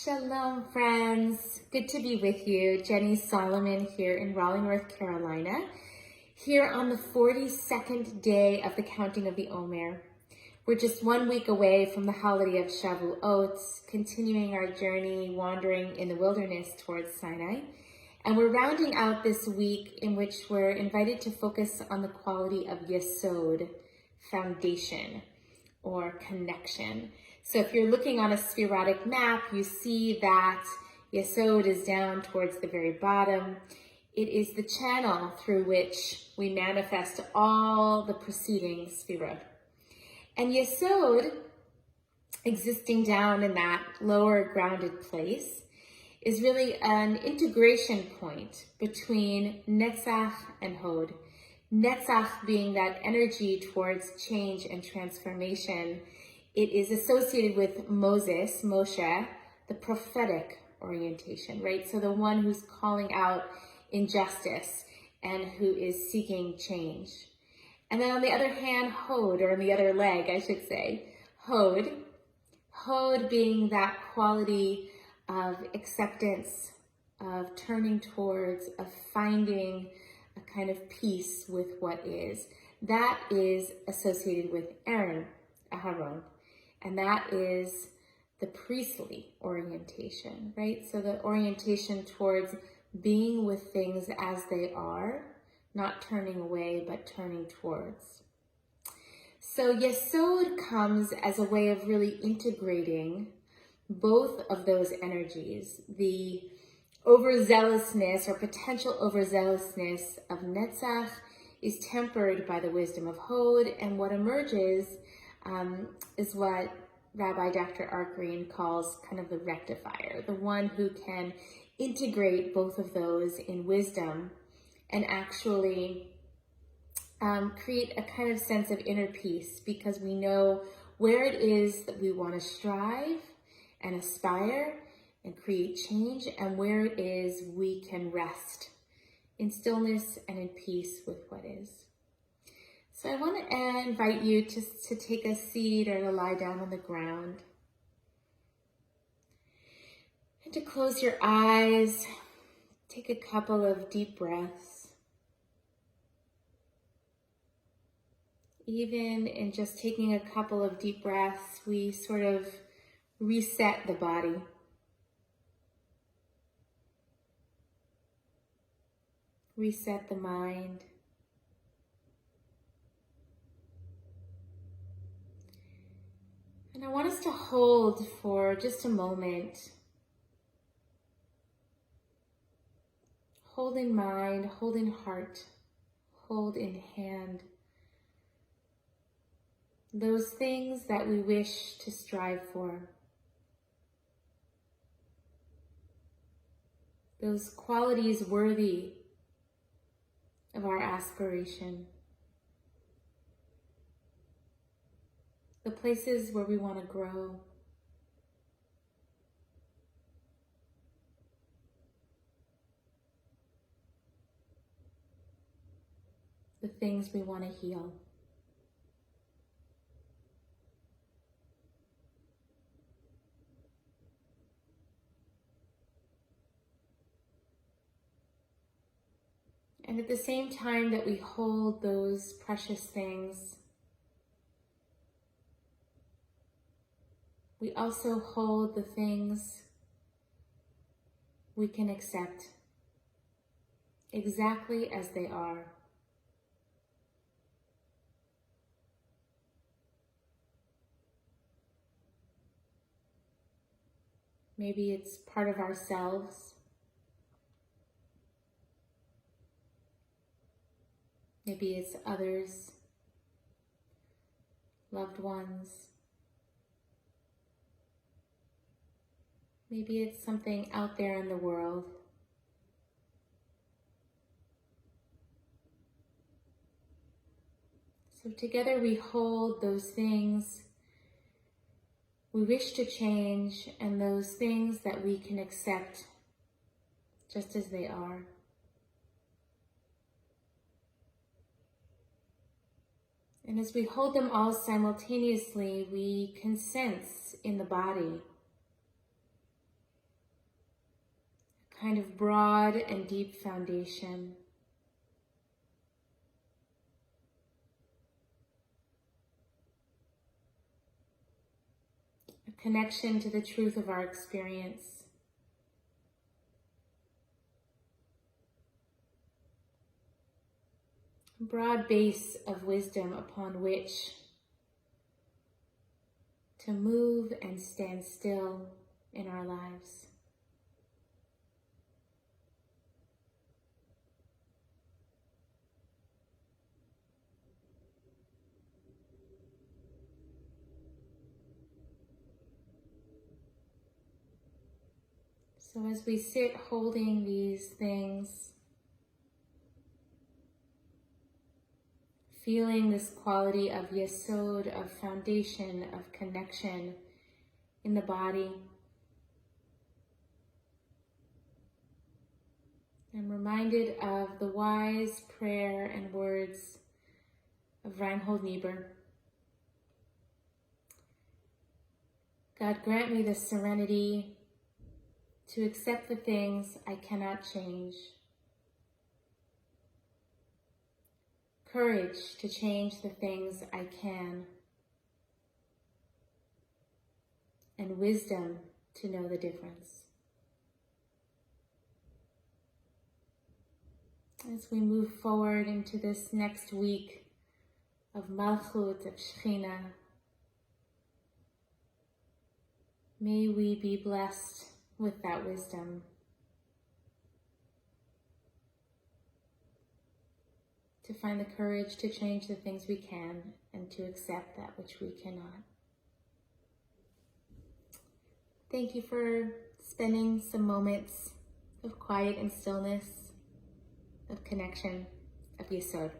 Shalom, friends. Good to be with you. Jenny Solomon here in Raleigh, North Carolina, here on the 42nd day of the counting of the Omer. We're just 1 week away from the holiday of Shavuot, continuing our journey wandering in the wilderness towards Sinai. And we're rounding out this week in which we're invited to focus on the quality of yesod, foundation, or connection. So if you're looking on a spherotic map, you see that yesod is down towards the very bottom. It is the channel through which we manifest all the preceding sphirot. And yesod, existing down in that lower grounded place, is really an integration point between Netzach and Hod. Netzach being that energy towards change and transformation. It is associated with Moshe, the prophetic orientation, right? So the one who's calling out injustice and who is seeking change. And then on the other hand, Hod, or on the other leg, I should say, Hod being that quality of acceptance, of turning towards, of finding a kind of peace with what is. That is associated with Aaron, Aharon. And that is the priestly orientation, right? So the orientation towards being with things as they are, not turning away, but turning towards. So yesod comes as a way of really integrating both of those energies, the overzealousness or potential overzealousness of Netzach is tempered by the wisdom of Hod, and what emerges is what Rabbi Dr. Art Green calls kind of the rectifier, the one who can integrate both of those in wisdom and actually create a kind of sense of inner peace, because we know where it is that we want to strive and aspire and create change, and where it is we can rest in stillness and in peace with what is. So I want to invite you to take a seat or to lie down on the ground and to close your eyes. Take a couple of deep breaths. Even in just taking a couple of deep breaths, we sort of reset the body. Reset the mind. And I want us to hold for just a moment. Hold in mind, hold in heart, hold in hand. Those things that we wish to strive for. Those qualities worthy of our aspiration. The places where we want to grow. The things we want to heal. And at the same time that we hold those precious things, we also hold the things we can accept exactly as they are. Maybe it's part of ourselves. Maybe it's others, loved ones. Maybe it's something out there in the world. So together we hold those things we wish to change and those things that we can accept just as they are. And as we hold them all simultaneously, we can sense in the body kind of broad and deep foundation. A connection to the truth of our experience. A broad base of wisdom upon which to move and stand still in our lives. So as we sit holding these things, feeling this quality of yesod, of foundation, of connection in the body, I'm reminded of the wise prayer and words of Reinhold Niebuhr. God, grant me the serenity to accept the things I cannot change, courage to change the things I can, and wisdom to know the difference. As we move forward into this next week of Malkhut, of Shekhinah, may we be blessed with that wisdom. To find the courage to change the things we can and to accept that which we cannot. Thank you for spending some moments of quiet and stillness, of connection, of yesod.